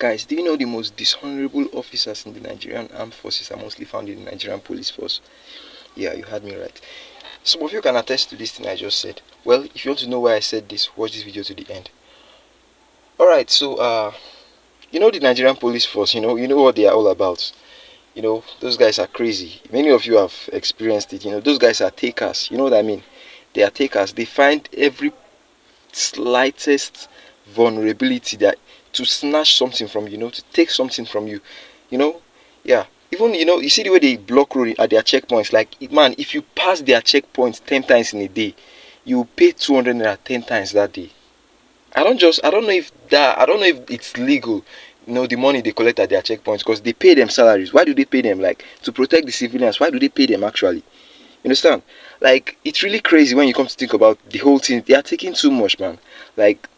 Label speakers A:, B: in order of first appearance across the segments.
A: Guys, do you know the most dishonorable officers in the Nigerian armed forces are mostly found in the Nigerian police force? Yeah, you heard me right. Some of you can attest to this thing I just said. Well, if you want to know why I said this, watch this video to the end. Alright, so you know the Nigerian police force, you know what they are all about. Those guys are crazy. Many of you have experienced it. Those guys are takers. You know what I mean? They are takers. They find every slightest vulnerability that to snatch something from you, to take something from you. You know, yeah. Even you see the way they block road at their checkpoints. Like man, if you pass their checkpoints 10 times in a day, you pay 200 naira 10 times that day. I don't know if it's legal. The money they collect at their checkpoints because they pay them salaries. Why do they pay them? Like to protect the civilians. Why do they pay them actually? You understand? Like it's really crazy when you come to think about the whole thing. They are taking too much, man. Like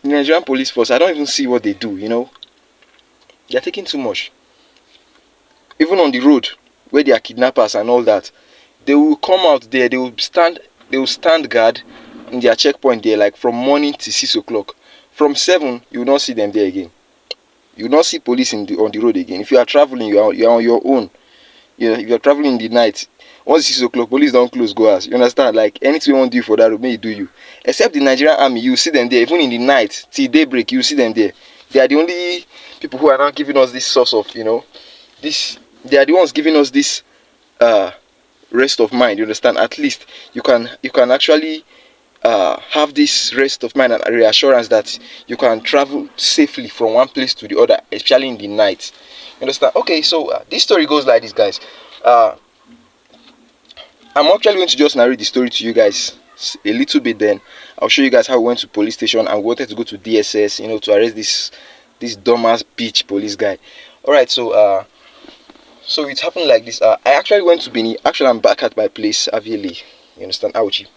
A: the Nigerian police force, I don't even see what they do. They are taking too much. Even on the road where they are kidnappers and all that, they will come out there. They will stand guard in their checkpoint there, like from morning to 6 o'clock. From 7, you will not see them there again. You will not see police on the road again. If you are traveling, you are on your own. If you are traveling in the night, once 6 o'clock, police don't close goers. You understand? Like anything you want to do for that road, may you do you. Except the Nigerian army, you see them there. Even in the night till daybreak, you see them there. They are the only people who are not giving us this source of this. They are the ones giving us this rest of mind. You understand? At least you can actually have this rest of mind and reassurance that you can travel safely from one place to the other, especially in the night. You understand? Okay, so this story goes like this, guys. I'm actually going to just narrate the story to you guys a little bit. Then I'll show you guys how we went to police station and we wanted to go to DSS, to arrest this dumbass bitch police guy. All right, so it happened like this. I actually went to Bini. Actually, I'm back at my place, Avieli. You understand? Auchi.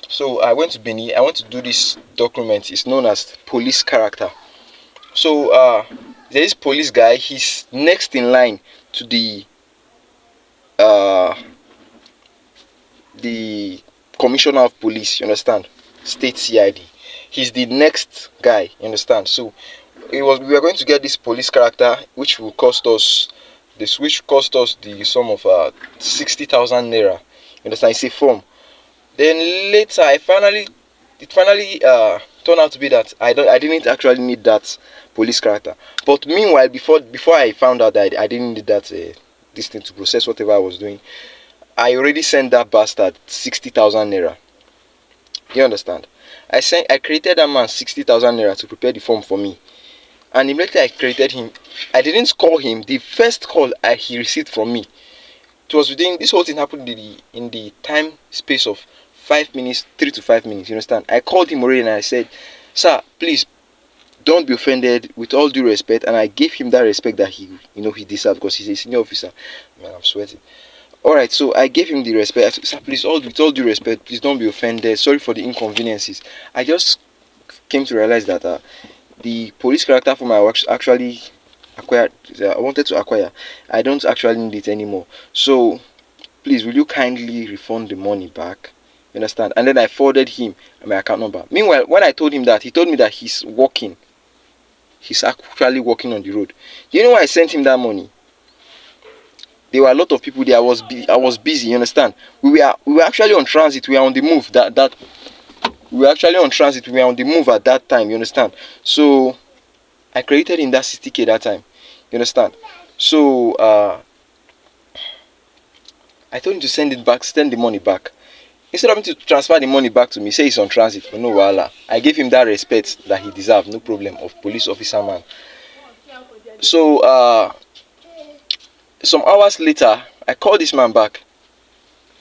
A: So I went to Bini. I went to do this document. It's known as police character. So there is police guy. He's next in line to the commissioner of police. You understand? State CID. He's the next guy. You understand? So we were going to get this police character, which will cost us. Which cost us the sum of 60,000 naira. You understand? It's a form. Then later, it finally turned out to be that I didn't actually need that police character. But meanwhile, before I found out that I didn't need that this thing to process whatever I was doing, I already sent that bastard 60,000 naira. You understand? I created that man 60,000 naira to prepare the form for me. And immediately I created him, I didn't call him. The first call he received from me, it was within, this whole thing happened in the time space of 5 minutes, 3 to 5 minutes. You understand? I called him already and I said, sir, please don't be offended, with all due respect. And I gave him that respect that he deserved, because he's a senior officer. Man, I'm sweating. Alright, so I gave him the respect. I said, sir, please, with all due respect, please don't be offended. Sorry for the inconveniences. I just came to realize that the police character form I actually acquired, I wanted to acquire, I don't actually need it anymore. So please, will you kindly refund the money back? You understand? And then I forwarded him my account number. Meanwhile, when I told him that, he told me that he's working. He's actually working on the road. Do you know why I sent him that money? There were a lot of people there. I was busy. You understand? We were actually on transit. We were on the move. We were actually on transit. We were on the move at that time. You understand? So I credited in that 60k that time. You understand? So I told him to send the money back. Instead of him to transfer the money back to me, say he's on transit. But no, voila. I gave him that respect that he deserved. No problem, of police officer man. So some hours later, I called this man back.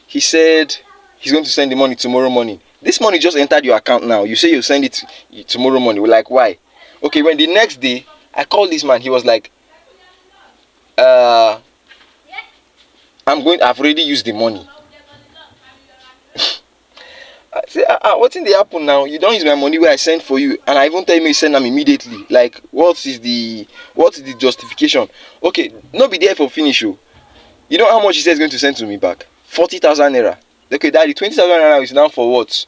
A: He said he's going to send the money tomorrow morning. This money just entered your account now. You say you'll send it tomorrow morning. We're like, why? Okay, when the next day I called this man, he was like, I've already used the money. I say, what's in the happen now? You don't use my money where I sent for you, and I even tell me send them immediately. Like, what is the justification? Okay, not be there for finish you. You know how much he says he's going to send to me back? 40,000 naira. Okay, daddy, 20,000 naira is now for what?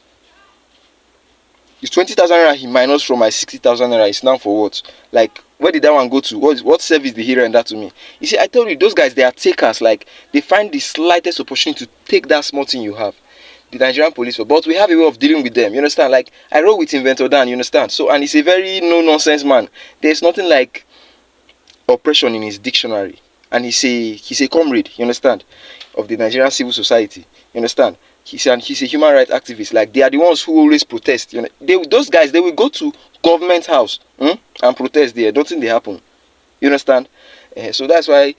A: It's 20,000 naira he minus from my 60,000 naira. It's now for what? Like, where did that one go to? What service did he render that to me? You see, I told you, those guys, they are takers. Like, they find the slightest opportunity to take that small thing you have. The Nigerian police, but we have a way of dealing with them. You understand? Like, I roll with Inventor Dan. You understand? So, and he's a very no nonsense man. There's nothing like oppression in his dictionary, and he's a comrade. You understand? Of the Nigerian civil society. You understand? He's a human rights activist. Like, they are the ones who always protest. You know, those guys, they will go to government house and protest there. Don't think they happen. You understand? So that's why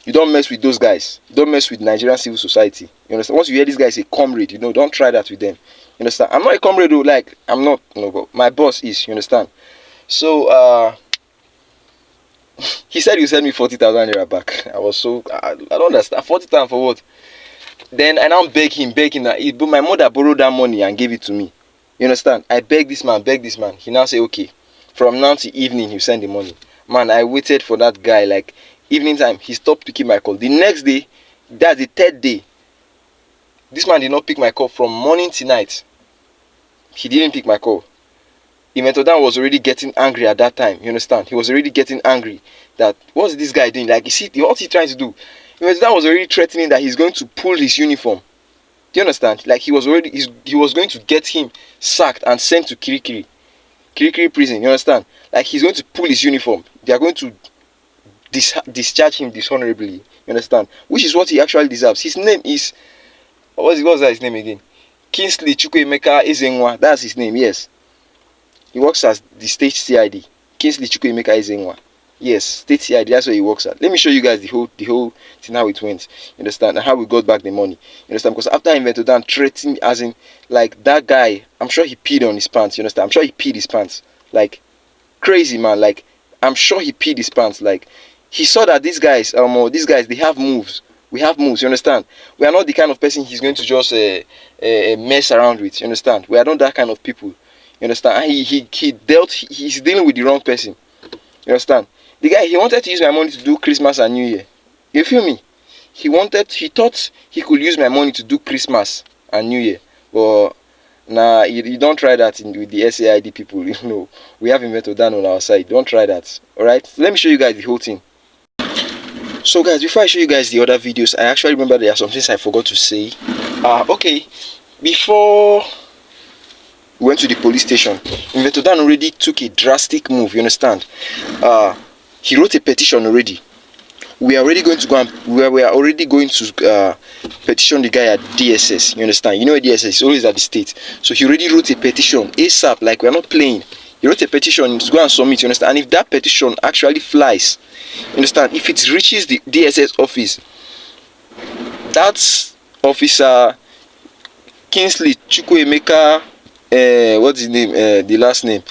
A: you don't mess with those guys. You don't mess with Nigerian civil society. You understand? Once you hear this guy say comrade, don't try that with them. You understand? I'm not a comrade though. Like, I'm not. No, but my boss is. You understand? So he said you send me 40,000 naira back. I was so I don't understand. 40,000 for what? Then I now beg him that but my mother borrowed that money and gave it to me. You understand? I beg this man. He now say, okay, from now till evening, you send the money. Man, I waited for that guy. Like, evening time, he stopped picking my call. The next day, that's the third day, this man did not pick my call from morning till night. He didn't pick my call. Imentodan was already getting angry at that time. You understand? He was already getting angry that, what's this guy doing? Like, you see, what's he trying to do? Imentodan was already threatening that he's going to pull his uniform. Do you understand? Like, he was going to get him sacked and sent to Kirikiri prison. You understand? Like, he's going to pull his uniform. They are going to discharge him dishonorably. You understand? Which is what he actually deserves. His name is, what's his name again? Kingsley Chukwuemeka Ezenwa. That's his name. Yes, he works as the state CID. Kingsley Chukwuemeka Ezenwa. Yes, state CID. That's where he works at. Let me show you guys the whole thing, how it went. You understand? And how we got back the money. You understand? Because after Inventor Dan threatened, as in, like, that guy, I'm sure he peed on his pants. You understand? I'm sure he peed his pants. Like, crazy, man. Like, I'm sure he peed his pants. Like, he saw that these guys, they have moves. We have moves. You understand? We are not the kind of person he's going to just mess around with. You understand? We are not that kind of people. You understand? And he's dealing with the wrong person. You understand? The guy, he wanted to use my money to do Christmas and New Year. You feel me? He thought he could use my money to do Christmas and New Year. But nah, you don't try that with the SAID people. You know, we have Inventor Dan on our side. Don't try that. Alright? So let me show you guys the whole thing. So guys, before I show you guys the other videos, I actually remember there are some things I forgot to say. Okay. Before we went to the police station, Inventor Dan already took a drastic move. You understand? He wrote a petition already. We are already going to petition the guy at DSS. You understand? You know where DSS is always at the state. So he already wrote a petition ASAP. Like, we are not playing. He wrote a petition to go and submit. You understand? And if that petition actually flies, you understand? If it reaches the DSS office, that's Officer Kingsley Chukwuemeka. What's his name? The last name.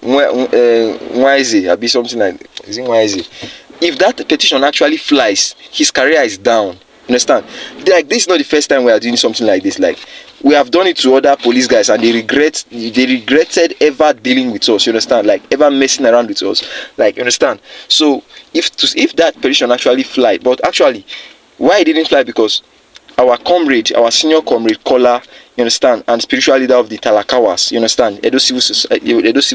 A: Nwaize, I'll be something like, is it Nwaize? If that petition actually flies, his career is down. You understand? Like, this is not the first time we are doing something like this. Like, we have done it to other police guys, and they regretted ever dealing with us. You understand? Like, ever messing around with us. Like, you understand? So if that petition actually fly, but actually, why it didn't fly? Because our senior comrade Kola, you understand, and spiritual leader of the Talakawas, you understand, Edo Civil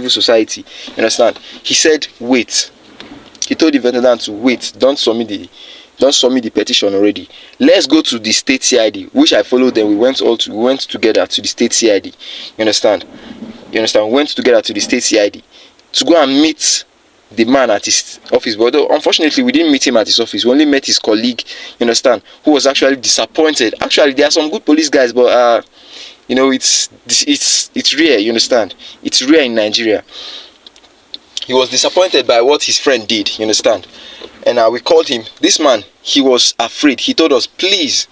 A: Society, you understand, he said wait. He told the Inventor to wait, don't submit the petition already. Let's go to the state CID, which I followed them. We went together to the state CID. You understand? We went together to the state CID to go and meet the man at his office. But unfortunately, we didn't meet him at his office. We only met his colleague, you understand, who was actually disappointed. Actually, there are some good police guys, but you know, it's rare. You understand? It's rare in Nigeria. He was disappointed by what his friend did. You understand? And we called him. This man, he was afraid. He told us, please,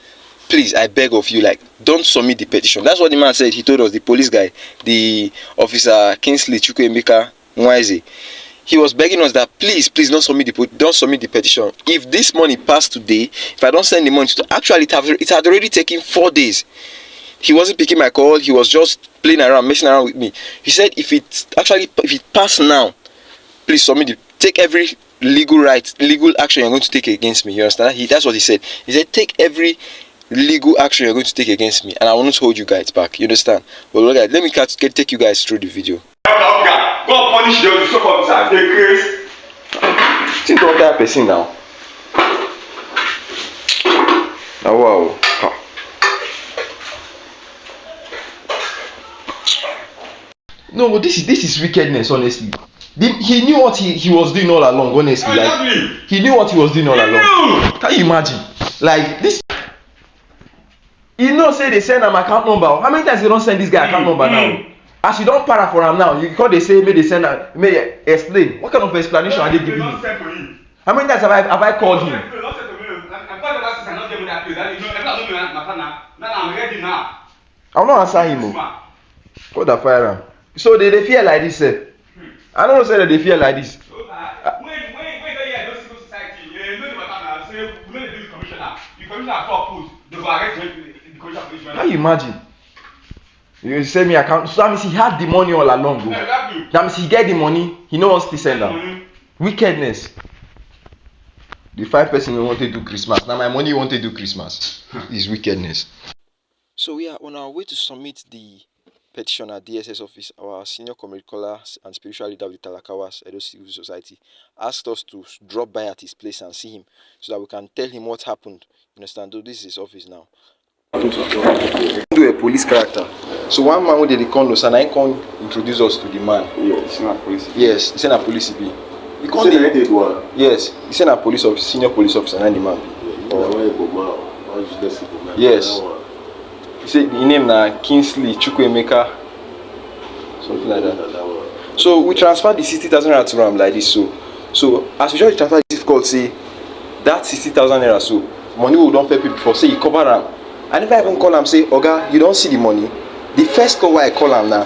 A: I beg of you, like, don't submit the petition. That's what the man said. He told us, the police guy, the Officer Kingsley Chukwuemeka Nwaize. He was begging us that please don't submit the petition. If this money passed today, if I don't send the money to, actually it had already taken 4 days. He wasn't picking my call. He was just playing around, messing around with me. He said if it passed now, please submit take every legal action you're going to take against me. You understand? That's what he said. He said take every legal action you're going to take against me, and I will not hold you guys back. You understand? But look at, let me take you guys through the video.
B: God punish them, so officers. They crazy.
A: Think of that person now. Oh wow.
C: No, this is wickedness, honestly. He knew what he was doing all along, honestly.
B: Exactly.
C: Like, he knew what he was doing all along. Can you imagine? Like this. You know, say they send him account number. How many times they don't send this guy account number now? As you don't para for him now, you call they say may they send may explain. What kind of explanation are they giving me? How many times have I called him? I'm not answering him. What the fire him? So they fear like this, sir. I don't say that they fear like this. How you imagine? You send me account. So that means he had the money all along. That means he get the money. He knows to send them. Wickedness. The 5 person who want to do Christmas. Now my money want to do Christmas. Is wickedness.
A: So we are on our way to submit the petition at DSS office. Our senior communicator and spiritual leader of the Talakawas Edo Civil Society asked us to drop by at his place and see him so that we can tell him what happened. You understand? Though this is his office now. Do a police character. So one man who did the condos and I can introduce us to the man.
B: Yeah, it's not police.
A: Yes, he's a police be.
B: He can't one.
A: Yes, he's a police officer, senior police officer, and the man. Yes. He said the name na Kingsley Chukwemeka, something like that. So we transferred the 60,000 naira to him like this. So as we just transfer this call, say that 60,000 naira, so money we don't pay people before, say you cover him. I never even call him say, Oga, you don't see the money. The first call why I call him now,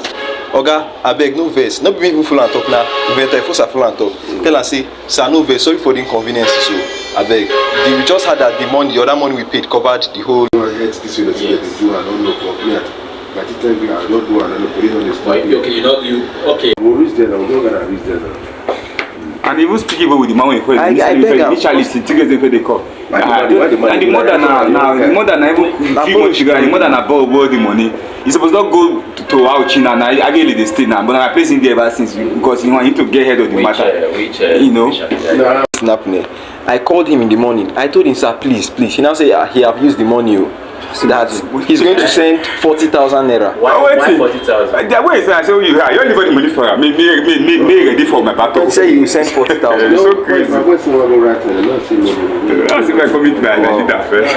A: Oga, I beg no verse. No be even full and talk now. Inventor first full and talk. Tell her say, sir, no verse. Sorry for the inconvenience. So I beg. We just had that the other money we paid covered the whole.
B: This way that you do and don't look up. But it tells me I don't do and the police on the spot.
D: Okay.
B: We'll reach there now. We're not gonna reach there now.
D: And even speaking with the man when initially together they call. And the mother now even more than above the money. He's supposed to go to our China and I really they stay now. But I'm placing there ever since because he want him to get ahead of the matter. You know.
A: I called him in the morning. I told him, sir, please. He now say he have used the money. That he's going to send 40,000 naira.
D: Why 40,000? The way is I say you only got the money for me ready for my back.
A: He say you send 40,000.
D: It's so crazy. That's if I commit my that first.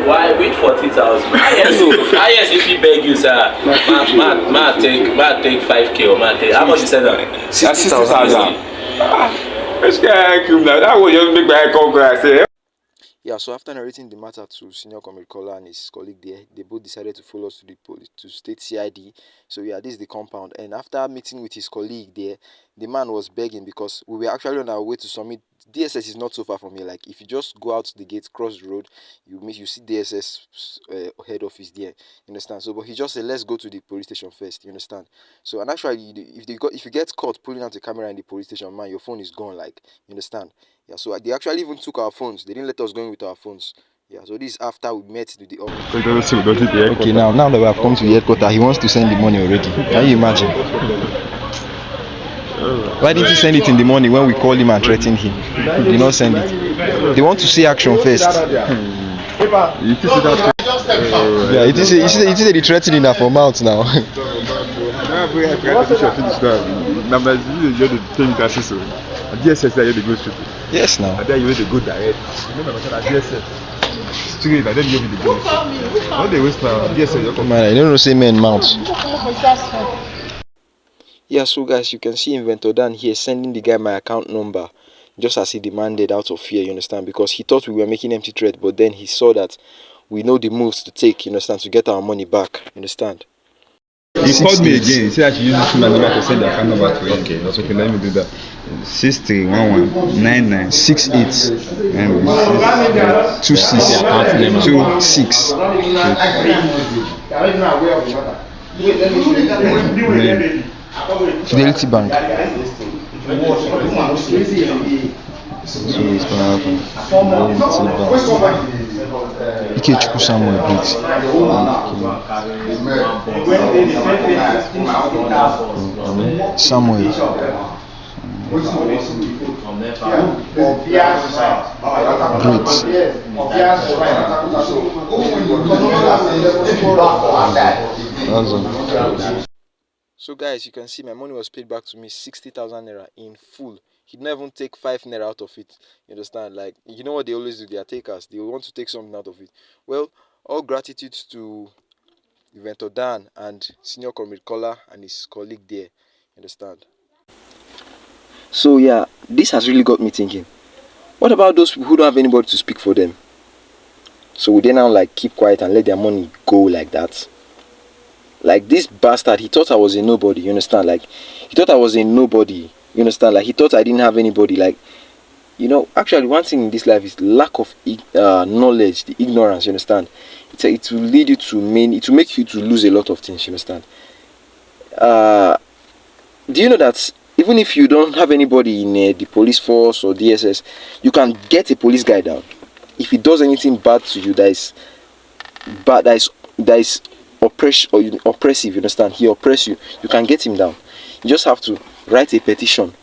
E: Why with 40,000? Yes, if he beg you, sir, ma take 5K or ma take how much you said that?
D: 60,000. This guy came now. That was just make my call I say.
A: Yeah, so after narrating the matter to senior communicator and his colleague there, they both decided to follow us to the police, to state CID. So yeah, this is the compound. And after meeting with his colleague there, the man was begging because we were actually on our way to submit. DSS is not so far from here. Like if you just go out the gate, cross the road, you see DSS head office there. You understand? So, but he just said, let's go to the police station first. You understand? So, and actually, if you get caught pulling out the camera in the police station, man, your phone is gone. Like you understand? Yeah, so they actually even took our phones. They didn't let us go in with our phones. Yeah, so this is after we met with the office.
C: Okay, now that we have come to the headquarters, he wants to send the money already. Can you imagine? Why didn't he send it in the morning when we called him and threatened him? He did not send it. They want to see action first. Yeah, it is the threatening that for mouth now. Yes, now.
B: And then you need to go direct. Straight, and then you need to go. How they waste time? Yes,
C: man, I don't know say men mouth.
A: Yeah, so guys, you can see Inventor Dan here sending the guy my account number just as he demanded out of fear, you understand? Because he thought we were making empty threat, but then he saw that we know the moves to take, you understand, to get our money back, you understand?
B: He called me again. He said I should use this number to send the account number to him. Okay, that's okay. Let me do that. 63119968 and 2626.
C: Fidelity Bank.
B: So it's gonna happen. Fidelity Bank. Ikechukwu Samuel, great. Samuel. Great.
A: So guys, you can see my money was paid back to me 60,000 naira in full. He didn't even take 5 naira out of it. You understand? Like, you know what they always do? They are takers. They want to take something out of it. Well, all gratitude to Inventor Dan and Senior Comrade Kola and his colleague there. You understand? So yeah, this has really got me thinking. What about those people who don't have anybody to speak for them? So would they now like keep quiet and let their money go like that? Like this bastard, he thought I was a nobody, you understand? Like, he thought I was a nobody, you understand? Like, he thought I didn't have anybody. Like, you know, actually, one thing in this life is lack of knowledge, the ignorance, you understand? It will lead you to it will make you to lose a lot of things, you understand? Do you know that even if you don't have anybody in the police force or DSS, you can get a police guy down. If he does anything bad to you, that is oppressive, you understand? He oppress you, you can get him down. You just have to write a petition,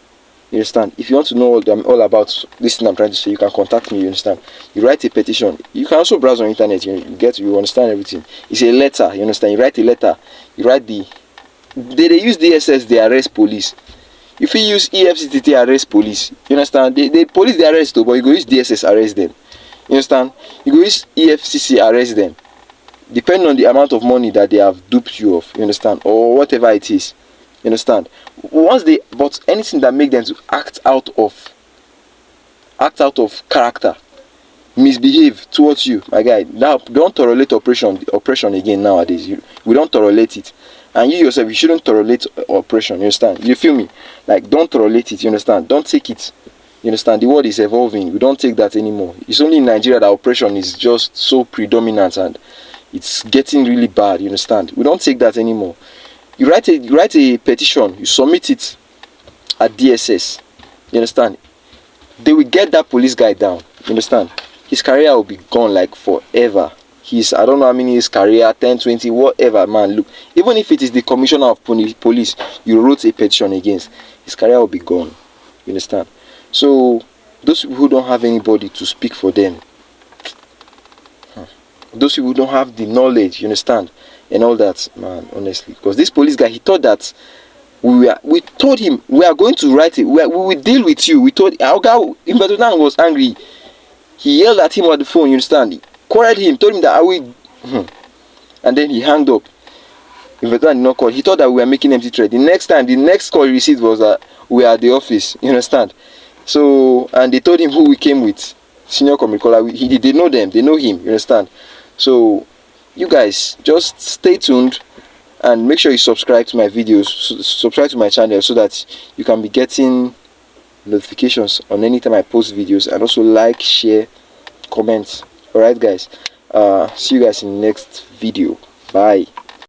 A: you understand? If you want to know what I'm all about, this thing I'm trying to say, you can contact me, you understand? You write a petition. You can also browse on internet, you understand everything. It's a letter, you understand? You write a letter, you write they use DSS, they arrest police. If you use EFCT, they arrest police, you understand? The police they arrest though, but you go use DSS arrest them, you understand? You go use EFCC arrest them, depending on the amount of money that they have duped you of, you understand, or whatever it is, you understand? But anything that make them to act out of character, misbehave towards you, my guy, now don't tolerate oppression again nowadays. We don't tolerate it, and you yourself, you shouldn't tolerate oppression, you understand? You feel me? Like, don't tolerate it, you understand? Don't take it, you understand? The world is evolving. We don't take that anymore. It's only in Nigeria that oppression is just so predominant and it's getting really bad, you understand? We don't take that anymore. You write a petition, you submit it at DSS, you understand? They will get that police guy down, you understand? His career will be gone like forever. I don't know how many his career, 10, 20, whatever, man. Look, even if it is the commissioner of police you wrote a petition against, his career will be gone, you understand? So those people who don't have anybody to speak for them, those people who don't have the knowledge, you understand, and all that, man, honestly, because this police guy, he thought that we told him we are going to write it, we will deal with you. We told our guy, Invertodan was angry. He yelled at him on the phone, you understand? He quarreled him, told him that I will, and then he hanged up. Invertodan did not call. He thought that we were making empty threat. The next call he received was that we are at the office, you understand? So, and they told him who we came with, Senior Comrade Kola. They know them, they know him, you understand? So you guys just stay tuned and make sure you subscribe to my videos, subscribe to my channel, so that you can be getting notifications on anytime I post videos, and also like, share, comment. Alright guys, see you guys in the next video. Bye.